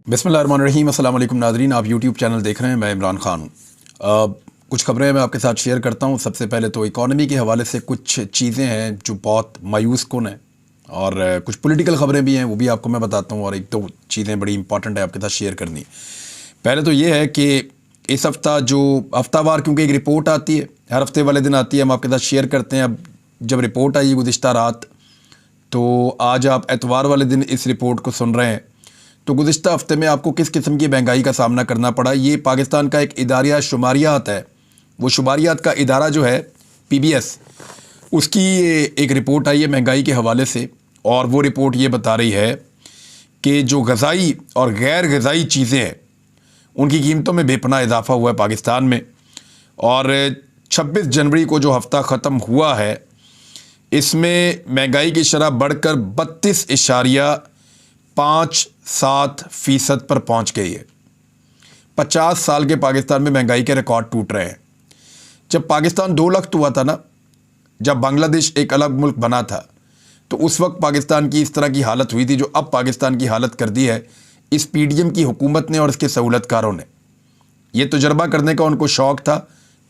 बिस्मिल्लाहिर्रहमानिर्रहीम। अस्सलाम वालेकुम नाज़रीन, आप यूट्यूब चैनल देख रहे हैं। मैं इमरान ख़ान हूँ। कुछ खबरें मैं आपके साथ शेयर करता हूँ। सबसे पहले तो इकॉनमी के हवाले से कुछ चीज़ें हैं जो बहुत मायूस कुन हैं, और कुछ पॉलिटिकल ख़बरें भी हैं, वो भी आपको मैं बताता हूँ। और एक दो चीज़ें बड़ी इंपॉर्टेंट है आपके साथ शेयर करनी। पहले तो ये है कि इस हफ़्ता जो हफ्तावार, क्योंकि एक रिपोर्ट आती है, हर हफ्ते वाले दिन आती है, हम आपके साथ शेयर करते हैं। अब जब रिपोर्ट आई गुज़िश्ता रात, तो आज आप एतवार वाले दिन इस रिपोर्ट को सुन रहे हैं। तो गुज़िश्ता हफ्ते में आपको किस किस्म की महंगाई का सामना करना पड़ा, ये पाकिस्तान का एक इदारा शुमारियात है। वो शुमारियात का इदारा जो है PBS, उसकी एक रिपोर्ट आई है महंगाई के हवाले से। और वो रिपोर्ट ये बता रही है कि जो ग़ज़ाई और गैर ग़ज़ाई चीज़ें हैं, उनकी कीमतों में बेपनाह इजाफ़ा हुआ है पाकिस्तान में। और 26 जनवरी को जो हफ़्ता ख़त्म हुआ है, इसमें महंगाई की शरह बढ़कर 32.57% पर पहुंच गई है। 50 साल के पाकिस्तान में महंगाई के रिकॉर्ड टूट रहे हैं। जब पाकिस्तान 2 लाख हुआ था ना, जब बांग्लादेश एक अलग मुल्क बना था, तो उस वक्त पाकिस्तान की इस तरह की हालत हुई थी जो अब पाकिस्तान की हालत कर दी है इस PDM की हुकूमत ने और इसके सहूलतकारों ने। ये तजर्बा करने का उनको शौक़ था,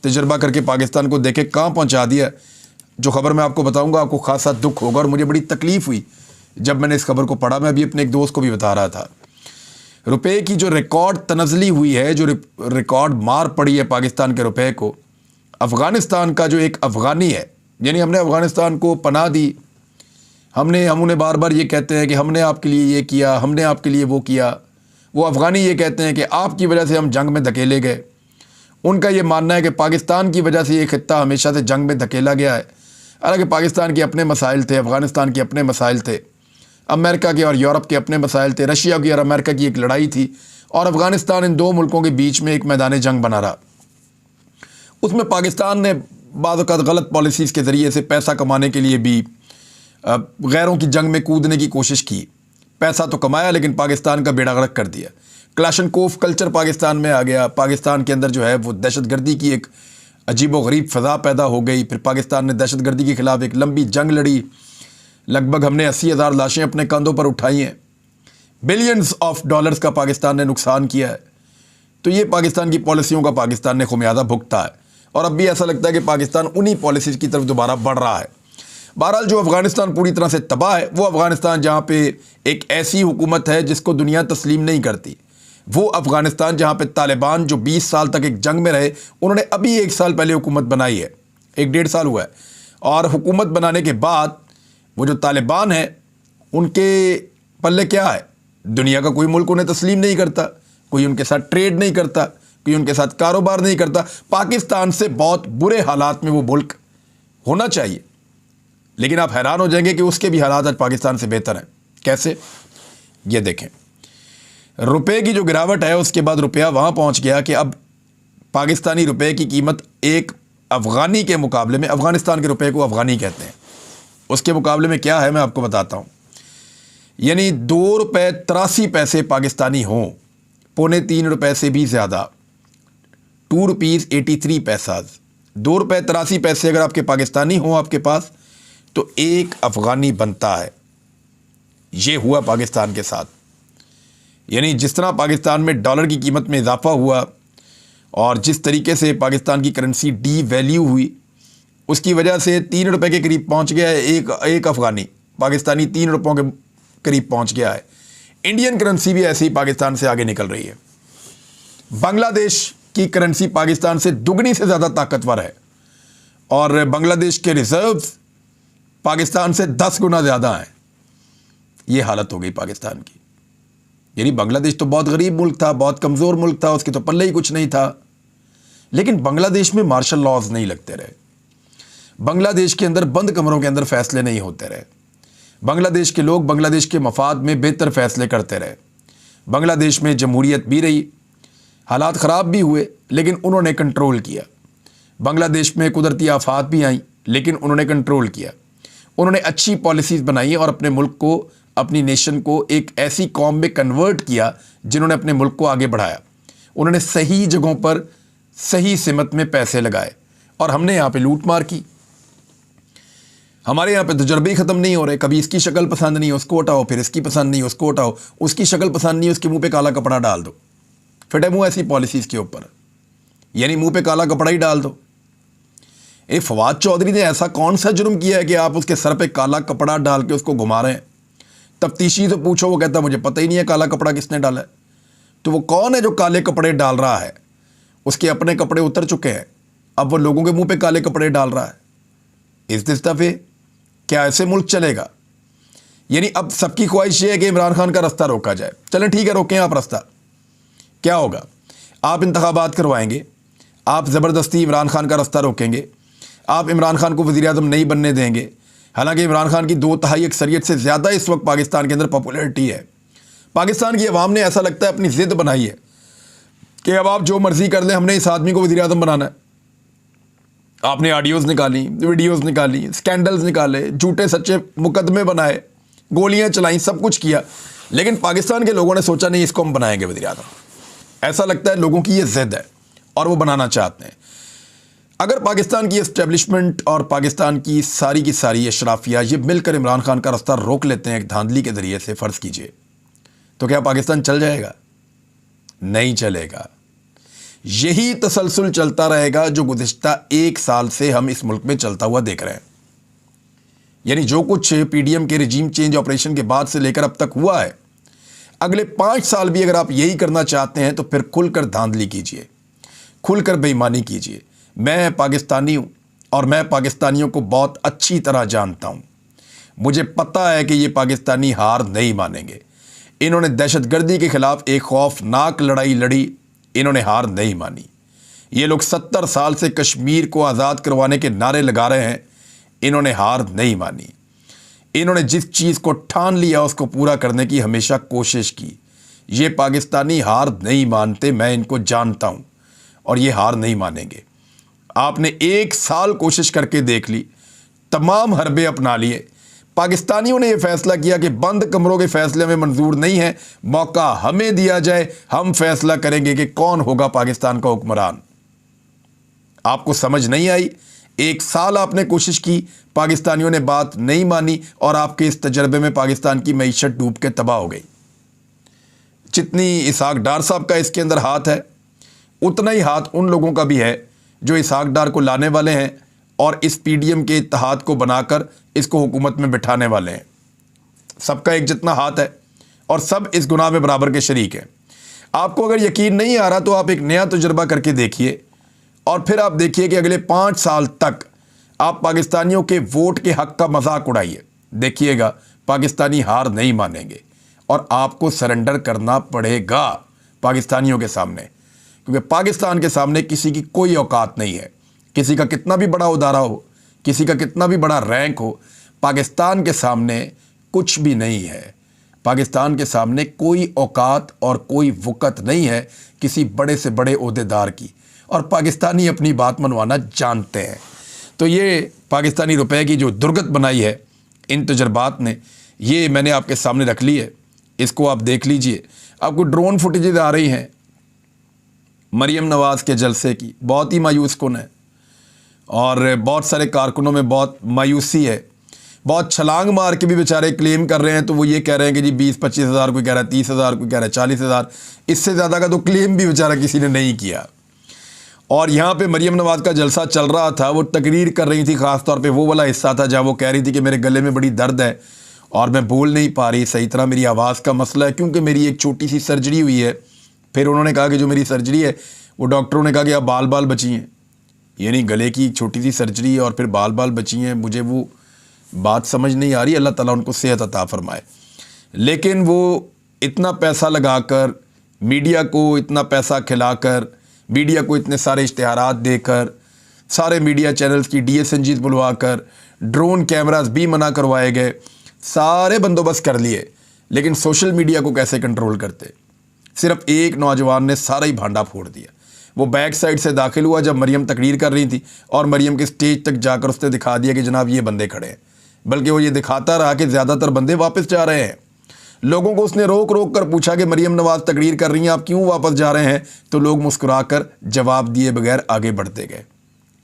तजर्बा करके पाकिस्तान को देखे कहाँ पहुँचा दिया। जो खबर मैं आपको बताऊँगा, आपको खासा दुख होगा और मुझे बड़ी तकलीफ़ हुई जब मैंने इस खबर को पढ़ा। मैं अभी अपने एक दोस्त को भी बता रहा था। रुपए की जो रिकॉर्ड तनज़ली हुई है, जो रिकॉर्ड मार पड़ी है पाकिस्तान के रुपए को। अफ़गानिस्तान का जो एक अफ़गानी है, यानी हमने अफ़गानिस्तान को पनाह दी, हम उन्हें बार बार ये कहते हैं कि हमने आपके लिए ये किया, हमने आपके लिए वो किया। वो अफ़गानी ये कहते हैं कि आपकी वजह से हम जंग में धकेले गए। उनका ये मानना है कि पाकिस्तान की वजह से ये ख़ित्ता हमेशा से जंग में धकेला गया है। हालांकि पाकिस्तान के अपने मसाइल थे, अफ़गानिस्तान के अपने मसाइल थे, अमेरिका के और यूरोप के अपने मसाइल थे, रशिया की और अमेरिका की एक लड़ाई थी, और अफ़गानिस्तान इन दो मुल्कों के बीच में एक मैदान जंग बना रहा। उसमें पाकिस्तान ने बाज़ औक़ात गलत पॉलिसीज़ के ज़रिए से पैसा कमाने के लिए भी गैरों की जंग में कूदने की कोशिश की। पैसा तो कमाया, लेकिन पाकिस्तान का बेड़ा गर्क कर दिया। क्लाशनकोफ कल्चर पाकिस्तान में आ गया। पाकिस्तान के अंदर जो है वो दहशतगर्दी की एक अजीब व गरीब फ़ज़ा पैदा हो गई। फिर पाकिस्तान ने दहशतगर्दी के ख़िलाफ़ एक लंबी जंग लड़ी। लगभग हमने 80,000 लाशें अपने कंधों पर उठाई हैं। बिलियंस ऑफ डॉलर्स का पाकिस्तान ने नुकसान किया है। तो ये पाकिस्तान की पॉलिसियों का पाकिस्तान ने खुमियाजा भुगता है, और अब भी ऐसा लगता है कि पाकिस्तान उन्हीं पॉलिसीज़ की तरफ दोबारा बढ़ रहा है। बहरहाल, जो अफ़गानिस्तान पूरी तरह से तबाह है, वो अफ़गानिस्तान जहाँ पे एक ऐसी हुकूमत है जिसको दुनिया तस्लीम नहीं करती। वो अफ़गानिस्तान जहाँ पे तालिबान जो 20 साल तक एक जंग में रहे, उन्होंने अभी 1 साल पहले हुकूमत बनाई है, 1-1.5 साल हुआ है। और हुकूमत बनाने के बाद वो जो तालिबान है, उनके पल्ले क्या है? दुनिया का कोई मुल्क उन्हें तस्लीम नहीं करता, कोई उनके साथ ट्रेड नहीं करता, कोई उनके साथ कारोबार नहीं करता। पाकिस्तान से बहुत बुरे हालात में वो मुल्क होना चाहिए, लेकिन आप हैरान हो जाएंगे कि उसके भी हालात आज पाकिस्तान से बेहतर हैं। कैसे? ये देखें, रुपए की जो गिरावट है, उसके बाद रुपया वहाँ पहुँच गया कि अब पाकिस्तानी रुपए की कीमत एक अफ़गानी के मुकाबले में, अफ़गानिस्तान के रुपए को अफ़गानी कहते हैं, उसके मुकाबले में क्या है मैं आपको बताता हूँ। यानी ₹2.83 पाकिस्तानी हों, ₹2.75 से भी ज़्यादा, ₹2.83। ₹2.83 अगर आपके पाकिस्तानी हों आपके पास, तो एक अफ़गानी बनता है। ये हुआ पाकिस्तान के साथ। यानी जिस तरह पाकिस्तान में डॉलर की कीमत में इजाफ़ा हुआ और जिस तरीके से पाकिस्तान की करेंसी डी वैल्यू हुई, उसकी वजह से ₹3 के करीब पहुंच गया है एक अफ़गानी। पाकिस्तानी ₹3 के करीब पहुंच गया है। इंडियन करेंसी भी ऐसे ही पाकिस्तान से आगे निकल रही है। बांग्लादेश की करेंसी पाकिस्तान से दुगनी से ज़्यादा ताकतवर है, और बांग्लादेश के रिज़र्व्स पाकिस्तान से 10 गुना ज़्यादा हैं। ये हालत हो गई पाकिस्तान की। यानी बांग्लादेश तो बहुत गरीब मुल्क था, बहुत कमज़ोर मुल्क था, उसके तो पल्ले ही कुछ नहीं था। लेकिन बांग्लादेश में मार्शल लॉज नहीं लगते रहे। बांग्लादेश के अंदर बंद कमरों के अंदर फ़ैसले नहीं होते रहे। बांग्लादेश के लोग बांग्लादेश के मफाद में बेहतर फ़ैसले करते रहे। बांग्लादेश में जमहूरियत भी रही, हालात ख़राब भी हुए, लेकिन उन्होंने कंट्रोल किया। बांग्लादेश में कुदरती आफात भी आई, लेकिन उन्होंने कंट्रोल किया। उन्होंने अच्छी पॉलिसीज़ बनाई और अपने मुल्क को, अपनी नेशन को एक ऐसी कौम में कन्वर्ट किया जिन्होंने अपने मुल्क को आगे बढ़ाया। उन्होंने सही जगहों पर सही सिमत में पैसे लगाए, और हमने यहाँ पे लूट मार की। हमारे यहाँ पे तजर्बे ही ख़त्म नहीं हो रहे। कभी इसकी शक्ल पसंद नहीं है उसको हटाओ, फिर इसकी पसंद नहीं है उसको हटाओ, उसकी शक्ल पसंद नहीं है उसके मुंह पे काला कपड़ा डाल दो। फिटे मुंह ऐसी पॉलिसीज़ के ऊपर, यानी मुंह पे काला कपड़ा ही डाल दो। फवाद चौधरी ने ऐसा कौन सा जुर्म किया है कि आप उसके सर पे काला कपड़ा डाल के उसको घुमा रहे हैं? तफ्तीशी तो पूछो, वो कहता मुझे पता ही नहीं है काला कपड़ा किसने डाला है। तो वो कौन है जो काले कपड़े डाल रहा है? उसके अपने कपड़े उतर चुके हैं, अब वो लोगों के मुंह पे काले कपड़े डाल रहा है। इस दिस द वे? क्या ऐसे मुल्क चलेगा? यानी अब सबकी ख्वाहिश ये है कि इमरान खान का रास्ता रोका जाए। चलें ठीक है, रोकें आप रास्ता। क्या होगा? आप इंतखाबात करवाएंगे, आप ज़बरदस्ती इमरान खान का रास्ता रोकेंगे, आप इमरान खान को वज़ीर-ए-आज़म नहीं बनने देंगे। हालांकि इमरान खान की 2/3 अक्सरियत से ज़्यादा इस वक्त पाकिस्तान के अंदर पॉपुलैरिटी है। पाकिस्तान की अवाम ने ऐसा लगता है अपनी ज़िद बनाई है कि अब आप जो मर्ज़ी कर लें, हमने इस आदमी को वज़ीर-ए-आज़म बनाना है। आपने ऑडियोज़ निकाली, वीडियोज़ निकाली, स्कैंडल्स निकाले, झूठे सच्चे मुकदमे बनाए, गोलियां चलाई, सब कुछ किया, लेकिन पाकिस्तान के लोगों ने सोचा नहीं इसको हम बनाएंगे वज़ीर-ए-आज़म। ऐसा लगता है लोगों की ये ज़िद है और वो बनाना चाहते हैं। अगर पाकिस्तान की एस्टेब्लिशमेंट और पाकिस्तान की सारी अशराफिया ये मिलकर इमरान खान का रास्ता रोक लेते हैं एक धांधली के ज़रिए से, फ़र्ज़ कीजिए, तो क्या पाकिस्तान चल जाएगा? नहीं चलेगा। यही तसलसल चलता रहेगा जो गुज़िश्ता 1 साल से हम इस मुल्क में चलता हुआ देख रहे हैं। यानी जो कुछ पीडीएम के रिजीम चेंज ऑपरेशन के बाद से लेकर अब तक हुआ है, अगले 5 साल भी अगर आप यही करना चाहते हैं तो फिर खुलकर धांधली कीजिए, खुलकर बेईमानी कीजिए। मैं पाकिस्तानी हूँ और मैं पाकिस्तानियों को बहुत अच्छी तरह जानता हूँ। मुझे पता है कि ये पाकिस्तानी हार नहीं मानेंगे। इन्होंने दहशतगर्दी के ख़िलाफ़ एक खौफनाक लड़ाई लड़ी, इन्होंने हार नहीं मानी। ये लोग 70 साल से कश्मीर को आज़ाद करवाने के नारे लगा रहे हैं, इन्होंने हार नहीं मानी। इन्होंने जिस चीज़ को ठान लिया उसको पूरा करने की हमेशा कोशिश की। ये पाकिस्तानी हार नहीं मानते, मैं इनको जानता हूँ और ये हार नहीं मानेंगे। आपने 1 साल कोशिश करके देख ली, तमाम हरबे अपना लिए। पाकिस्तानियों ने यह फैसला किया कि बंद कमरों के फैसले में मंजूर नहीं है, मौका हमें दिया जाए, हम फैसला करेंगे कि कौन होगा पाकिस्तान का हुक्मरान। आपको समझ नहीं आई? 1 साल आपने कोशिश की, पाकिस्तानियों ने बात नहीं मानी और आपके इस तजर्बे में पाकिस्तान की मईशत डूब के तबाह हो गई। जितनी इसहाक डार साहब का इसके अंदर हाथ है, उतना ही हाथ उन लोगों का भी है जो इसहाक डार को लाने वाले हैं और इस पीडीएम के इत्तेहाद को बनाकर इसको हुकूमत में बिठाने वाले हैं। सबका एक जितना हाथ है और सब इस गुनाह में बराबर के शरीक हैं। आपको अगर यकीन नहीं आ रहा तो आप एक नया तजुर्बा करके देखिए और फिर आप देखिए कि अगले 5 साल तक आप पाकिस्तानियों के वोट के हक का मजाक उड़ाइए। देखिएगा पाकिस्तानी हार नहीं मानेंगे और आपको सरेंडर करना पड़ेगा पाकिस्तानियों के सामने, क्योंकि पाकिस्तान के सामने किसी की कोई औकात नहीं है। किसी का कितना भी बड़ा उदारा हो, किसी का कितना भी बड़ा रैंक हो, पाकिस्तान के सामने कुछ भी नहीं है। पाकिस्तान के सामने कोई औकात और कोई वक़्त नहीं है किसी बड़े से बड़े ओहदेदार की, और पाकिस्तानी अपनी बात मनवाना जानते हैं। तो ये पाकिस्तानी रुपए की जो दुर्गत बनाई है इन तजर्बात ने, ये मैंने आपके सामने रख ली है, इसको आप देख लीजिए। आपको ड्रोन फुटेजेज आ रही हैं मरीम नवाज़ के जलसे की, बहुत ही मायूस कुन है और बहुत सारे कारकुनों में बहुत मायूसी है। बहुत छलांग मार के भी बेचारे क्लेम कर रहे हैं, तो वो ये कह रहे हैं कि जी 20-25 हज़ार, कोई कह रहा है 30 हज़ार, कोई कह रहा है 40 हज़ार। इससे ज़्यादा का तो क्लेम भी बेचारा किसी ने नहीं किया। और यहाँ पे मरीम नवाज़ का जलसा चल रहा था, वो तकरीर कर रही थी, ख़ास तौर पे वो वाला हिस्सा था जहाँ वो कह रही थी कि मेरे गले में बड़ी दर्द है और मैं बोल नहीं पा रही सही तरह, मेरी आवाज़ का मसला है क्योंकि मेरी एक छोटी सी सर्जरी हुई है। फिर उन्होंने कहा कि जो मेरी सर्जरी है वो डॉक्टरों ने कहा कि अब बाल बची हैं, यानी गले की छोटी सी सर्जरी है और फिर बाल बची हैं। मुझे वो बात समझ नहीं आ रही, अल्लाह ताला उनको सेहत अता फरमाए। लेकिन वो इतना पैसा लगाकर, मीडिया को इतना पैसा खिलाकर, मीडिया को इतने सारे इश्तिहारात देकर, सारे मीडिया चैनल्स की DSNGs बुलवाकर, ड्रोन कैमरास भी मना करवाए गए, सारे बंदोबस्त कर लिए, लेकिन सोशल मीडिया को कैसे कंट्रोल करते? सिर्फ एक नौजवान ने सारा ही भांडा फोड़ दिया। वो बैक साइड से दाखिल हुआ जब मरीम तकरीर कर रही थी और मरीम के स्टेज तक जाकर उसने दिखा दिया कि जनाब ये बंदे खड़े हैं। बल्कि वो ये दिखाता रहा कि ज़्यादातर बंदे वापस जा रहे हैं। लोगों को उसने रोक रोक कर पूछा कि मरीम नवाज़ तकरीर कर रही हैं, आप क्यों वापस जा रहे हैं? तो लोग मुस्कुरा कर जवाब दिए बगैर आगे बढ़ते गए।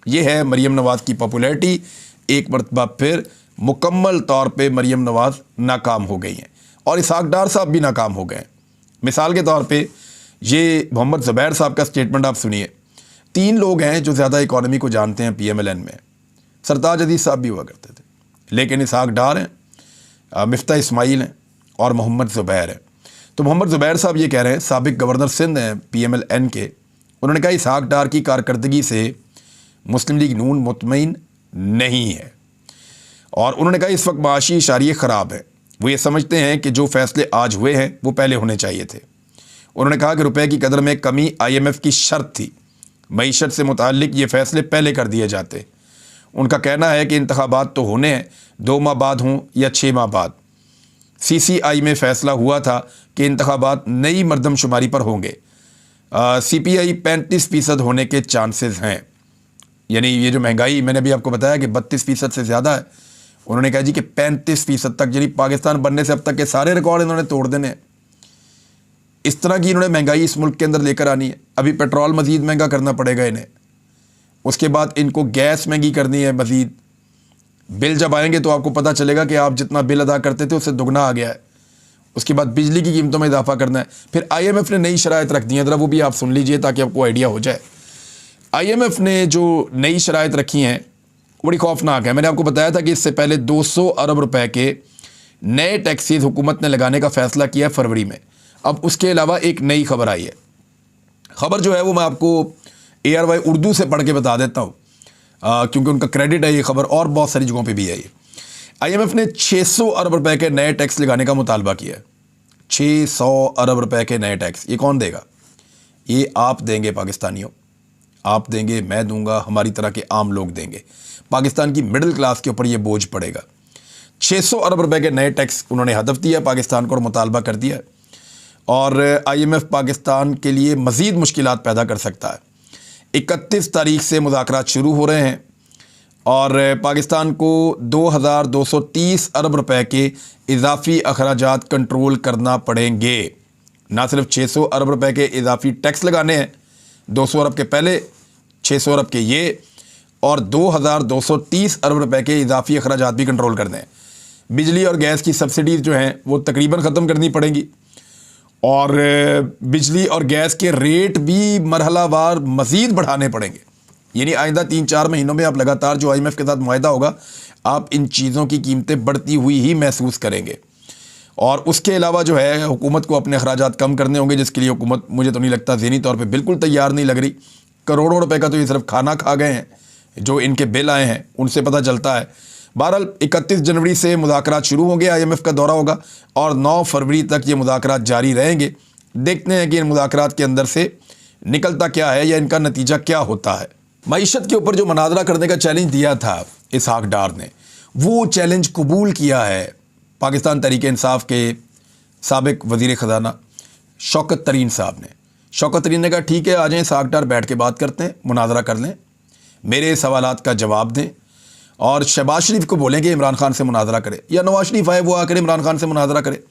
ये है मरीम नवाज़ की पॉपुलैरिटी। एक मरतबा फिर मुकम्मल तौर पे मरीम नवाज़ नाकाम हो गई हैं और इसहाक डार साहब भी नाकाम हो गए हैं। मिसाल के तौर पे ये मोहम्मद ज़ुबैर साहब का स्टेटमेंट आप सुनिए। 3 लोग हैं जो ज़्यादा इकॉनमी को जानते हैं PMLN में। सरताज अजीज़ साहब भी हुआ करते थे, लेकिन इसहाक डार हैं, मिफ्ता इस्माइल हैं और मोहम्मद ज़ुबैर हैं। तो मोहम्मद ज़ुबैर साहब ये कह रहे हैं, साबिक गवर्नर सिंध हैं PMLN के, उन्होंने कहा इसहाक डार की कारकर्दगी से मुस्लिम लीग नून मुतमईन नहीं है और उन्होंने कहा इस वक्त माशी इशारिये ख़राब है। वो ये समझते हैं कि जो फ़ैसले आज हुए हैं वो पहले होने चाहिए थे। उन्होंने कहा कि रुपए की कदर में कमी IMF की शर्त थी, मईशत से मुताल्लिक ये फ़ैसले पहले कर दिए जाते। उनका कहना है कि इंतखाबात तो होने हैं, 2 माह बाद हों या 6 माह बाद। CCI में फ़ैसला हुआ था कि इंतखाबात नई मरदमशुमारी पर होंगे। CPI 35% होने के चांसेस हैं। यानी ये जो महंगाई मैंने अभी आपको बताया कि 32% से ज़्यादा है, उन्होंने कहा जी कि 35% तक, यानी पाकिस्तान बनने से अब तक के सारे रिकॉर्ड इन्होंने तोड़ देने हैं। इस तरह की इन्होंने महंगाई इस मुल्क के अंदर लेकर आनी है। अभी पेट्रोल मज़ीद महंगा करना पड़ेगा इन्हें, उसके बाद इनको गैस महंगी करनी है मज़ीद। बिल जब आएंगे तो आपको पता चलेगा कि आप जितना बिल अदा करते थे उससे दुगना आ गया है। उसके बाद बिजली की कीमतों में इजाफा करना है। फिर IMF ने नई शराइत रख दी हैं, ज़रा वो भी आप सुन लीजिए ताकि आपको आइडिया हो जाए। IMF ने जो नई शराइत रखी हैं बड़ी खौफनाक है। मैंने आपको बताया था कि इससे पहले 200 अरब रुपए के नए टैक्सेस हुकूमत ने लगाने का फ़ैसला किया है फरवरी में। अब उसके अलावा एक नई खबर आई है। खबर जो है वो मैं आपको ARY उर्दू से पढ़ के बता देता हूँ, क्योंकि उनका क्रेडिट है ये खबर, और बहुत सारी जगहों पे भी है ये। IMF ने 600 अरब रुपए के नए टैक्स लगाने का मुतालबा किया है। 600 अरब रुपए के नए टैक्स, ये कौन देगा? ये आप देंगे पाकिस्तानियों, आप देंगे, मैं दूंगा, हमारी तरह के आम लोग देंगे। पाकिस्तान की मिडिल क्लास के ऊपर ये बोझ पड़ेगा। 600 अरब रुपए के नए टैक्स उन्होंने हदफ दिया पाकिस्तान को और मुतालबा कर दिया है। और IMF पाकिस्तान के लिए मज़ीद मुश्किलात पैदा कर सकता है। 31 तारीख से मुज़ाकरात शुरू हो रहे हैं और पाकिस्तान को 2230 अरब रुपए के इजाफ़ी अखराजात कंट्रोल करना पड़ेंगे। ना सिर्फ 600 अरब रुपए के इजाफ़ी टैक्स लगाने हैं, 200 अरब के पहले, 600 अरब के ये, और 2230 अरब रुपए के इजाफ़ी अखराजात भी कंट्रोल करने हैं। बिजली और गैस की सब्सिडीज़ जो हैं वो तकरीबन ख़त्म करनी पड़ेंगी और बिजली और गैस के रेट भी मरहलावार मज़ीद बढ़ाने पड़ेंगे। यानी आइंदा 3-4 महीनों में आप लगातार जो IMF के साथ मुआहदा होगा, आप इन चीज़ों की कीमतें बढ़ती हुई ही महसूस करेंगे। और उसके अलावा जो है हुकूमत को अपने अखराजात कम करने होंगे, जिसके लिए हुकूमत मुझे तो नहीं लगता ज़हनी तौर पे बिल्कुल तैयार नहीं लग रही। करोड़ों रुपए का तो ये सिर्फ खाना खा गए हैं, जो इनके बिल आए हैं उनसे पता चलता है। बहरहाल 31 जनवरी से मुज़ाकरात शुरू होंगे, IMF का दौरा होगा और 9 फरवरी तक ये मुज़ाकरात जारी रहेंगे। देखते हैं कि इन मुज़ाकरात के अंदर से निकलता क्या है या इनका नतीजा क्या होता है। मईशत के ऊपर जो मुनाजरा करने का चैलेंज दिया था इसहाक डार ने, वो चैलेंज कबूल किया है पाकिस्तान तहरीक इंसाफ के साबिक वज़ीर ख़जाना शौकत तरीन साहब ने। शौकत तरीन ने कहा ठीक है, आ जाएँ इसहाक डार, बैठ के बात करते हैं, मुनाजरा कर लें, मेरे सवालात का जवाब दें और शहबाज शरीफ को बोलें कि इमरान खान से मुनाजरा करे, या नवाज शरीफ आए वो आकर इमरान खान से मुनाजरा करे,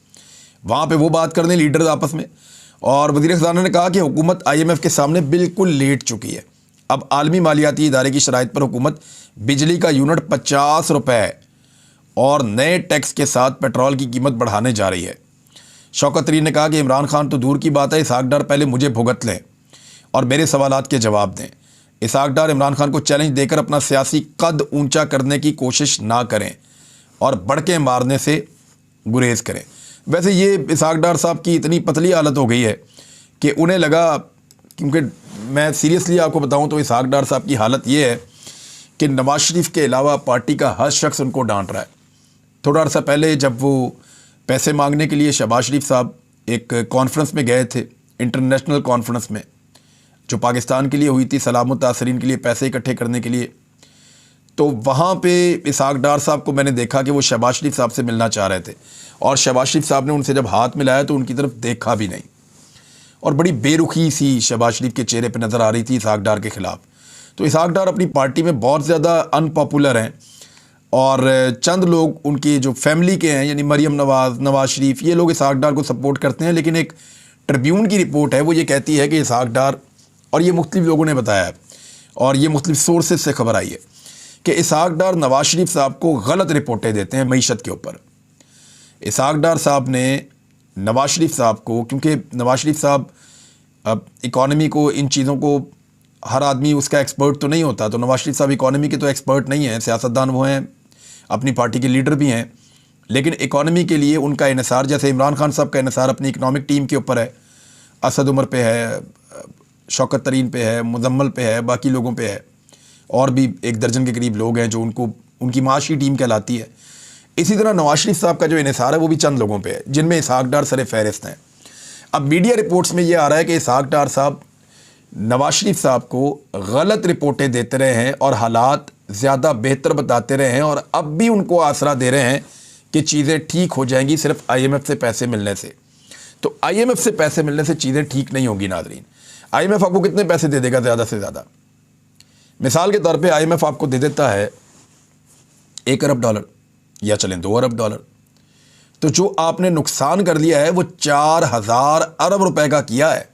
वहाँ पे वो बात कर लें लीडर्स आपस में। और वज़ीर ख़ज़ाना ने कहा कि हुकूमत IMF के सामने बिल्कुल लेट चुकी है। अब आलमी मालियाती इदारे की शराइत पर हुकूमत बिजली का यूनिट 50 रुपये और नए टैक्स के साथ पेट्रोल की कीमत बढ़ाने जा रही है। शौकत तरीन ने कहा कि इमरान खान तो दूर की बात है, इसहाक डार पहले मुझे भुगत लें और मेरे सवालात के जवाब दें। इसहाक डार इमरान खान को चैलेंज देकर अपना सियासी कद ऊंचा करने की कोशिश ना करें और बढ़के मारने से गुरेज करें। वैसे ये इसहाक डार साहब की इतनी पतली हालत हो गई है कि उन्हें लगा, क्योंकि मैं सीरियसली आपको बताऊं तो इसहाक डार साहब की हालत ये है कि नवाज शरीफ के अलावा पार्टी का हर शख्स उनको डांट रहा है। थोड़ा अर्सा पहले जब वो पैसे मांगने के लिए शहबाज शरीफ साहब एक कॉन्फ्रेंस में गए थे, इंटरनेशनल कॉन्फ्रेंस में जो पाकिस्तान के लिए हुई थी, सलामत तासरीन के लिए पैसे इकट्ठे करने के लिए, तो वहाँ पे इसहाक डार साहब को मैंने देखा कि वो शहबाज शरीफ साहब से मिलना चाह रहे थे और शहबाज शरीफ साहब ने उनसे जब हाथ मिलाया तो उनकी तरफ देखा भी नहीं और बड़ी बेरुखी सी शहबाज शरीफ के चेहरे पर नज़र आ रही थी इसहाक डार के ख़िलाफ़। तो इसहाक डार अपनी पार्टी में बहुत ज़्यादा अनपॉपुलर हैं और चंद लोग उनकी जो फैमिली के हैं, यानी मरीम नवाज़, नवाज शरीफ, ये लोग इसहाक डार को सपोर्ट करते हैं। लेकिन एक ट्रिब्यून की रिपोर्ट है, वो ये कहती है कि इसहाक डार, और ये मुख्तलिफ लोगों ने बताया है और ये मुख्तलिफ सोर्सेज से खबर आई है कि इसहाक डार नवाज शरीफ साहब को गलत रिपोर्टें देते हैं मईशत के ऊपर। इसहाक डार साहब ने नवाज शरीफ साहब को, क्योंकि नवाज शरीफ साहब अब इकॉनमी को, इन चीज़ों को, हर आदमी उसका एक्सपर्ट तो नहीं होता, तो नवाज शरीफ साहब इकॉनमी के तो एक्सपर्ट नहीं हैं, सियासतदान वो हैं, अपनी पार्टी के लीडर भी हैं, लेकिन इकॉनमी के लिए उनका इन्हिसार, जैसे इमरान खान साहब का इन्हिसार अपनी इकनॉमिक टीम के ऊपर है, असद उमर पे है, शौकत तरीन पे है, मुजम्मल पे है, बाकी लोगों पे है, और भी 1 दर्जन के करीब लोग हैं जो उनकी माशी टीम कहलाती है। इसी तरह नवाज शरीफ साहब का जो इन्हिसार है वो भी चंद लोगों पे है, जिनमें इसहाक डार सर फहरिस्त हैं। अब मीडिया रिपोर्ट्स में ये आ रहा है कि इसहाक डार साहब नवाज शरीफ साहब को गलत रिपोर्टें देते रहे हैं और हालात ज़्यादा बेहतर बताते रहे हैं, और अब भी उनको आसरा दे रहे हैं कि चीज़ें ठीक हो जाएंगी सिर्फ IMF से पैसे मिलने से। तो IMF से पैसे मिलने से चीज़ें ठीक नहीं होंगी नाज़रीन। IMF आपको कितने पैसे दे देगा? ज़्यादा से ज़्यादा, मिसाल के तौर पे IMF आपको दे देता है $1 अरब या चलें $2 अरब, तो जो आपने नुकसान कर लिया है वो 4000 अरब रुपए का किया है।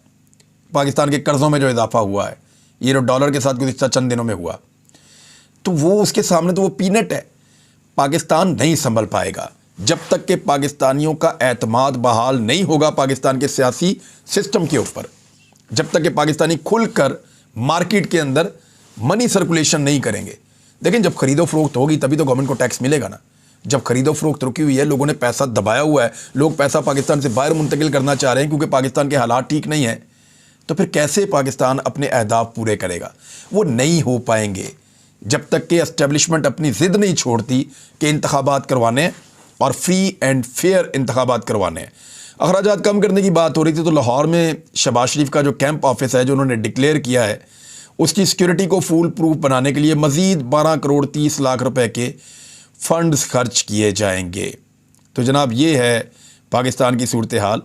पाकिस्तान के कर्ज़ों में जो इजाफा हुआ है ये डॉलर के साथ गुज़िश्ता चंद दिनों में हुआ, तो वो उसके सामने तो वो पीनट है। पाकिस्तान नहीं संभल पाएगा जब तक कि पाकिस्तानियों का एतमाद बहाल नहीं होगा पाकिस्तान के सियासी सिस्टम के ऊपर, जब तक कि पाकिस्तानी खुलकर मार्केट के अंदर मनी सर्कुलेशन नहीं करेंगे। लेकिन जब खरीदो फरोख्त होगी तभी तो गवर्नमेंट को टैक्स मिलेगा ना। जब खरीदो फरोख्त रुकी हुई है, लोगों ने पैसा दबाया हुआ है, लोग पैसा पाकिस्तान से बाहर मुंतकिल करना चाह रहे हैं क्योंकि पाकिस्तान के हालात ठीक नहीं है, तो फिर कैसे पाकिस्तान अपने अहदाफ पूरे करेगा? वो नहीं हो पाएंगे जब तक कि एस्टेब्लिशमेंट अपनी ज़िद नहीं छोड़ती कि इंतखाबात करवाने और फ्री एंड फेयर इंतखाबात करवाने। अखराजात कम करने की बात हो रही थी, तो लाहौर में शहबाज शरीफ का जो कैंप ऑफिस है जो उन्होंने डिक्लेयर किया है, उसकी सिक्योरिटी को फूल प्रूफ बनाने के लिए मज़ीद 12 करोड़ 30 लाख रुपए के फ़ंड्स खर्च किए जाएंगे। तो जनाब ये है पाकिस्तान की सूरत हाल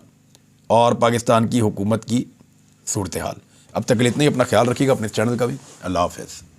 और पाकिस्तान की हुकूमत की सूरत हाल। अब तक के लिए इतना ही। अपना ख्याल रखिएगा, अपने चैनल का भी। अल्लाह हाफ़िज़।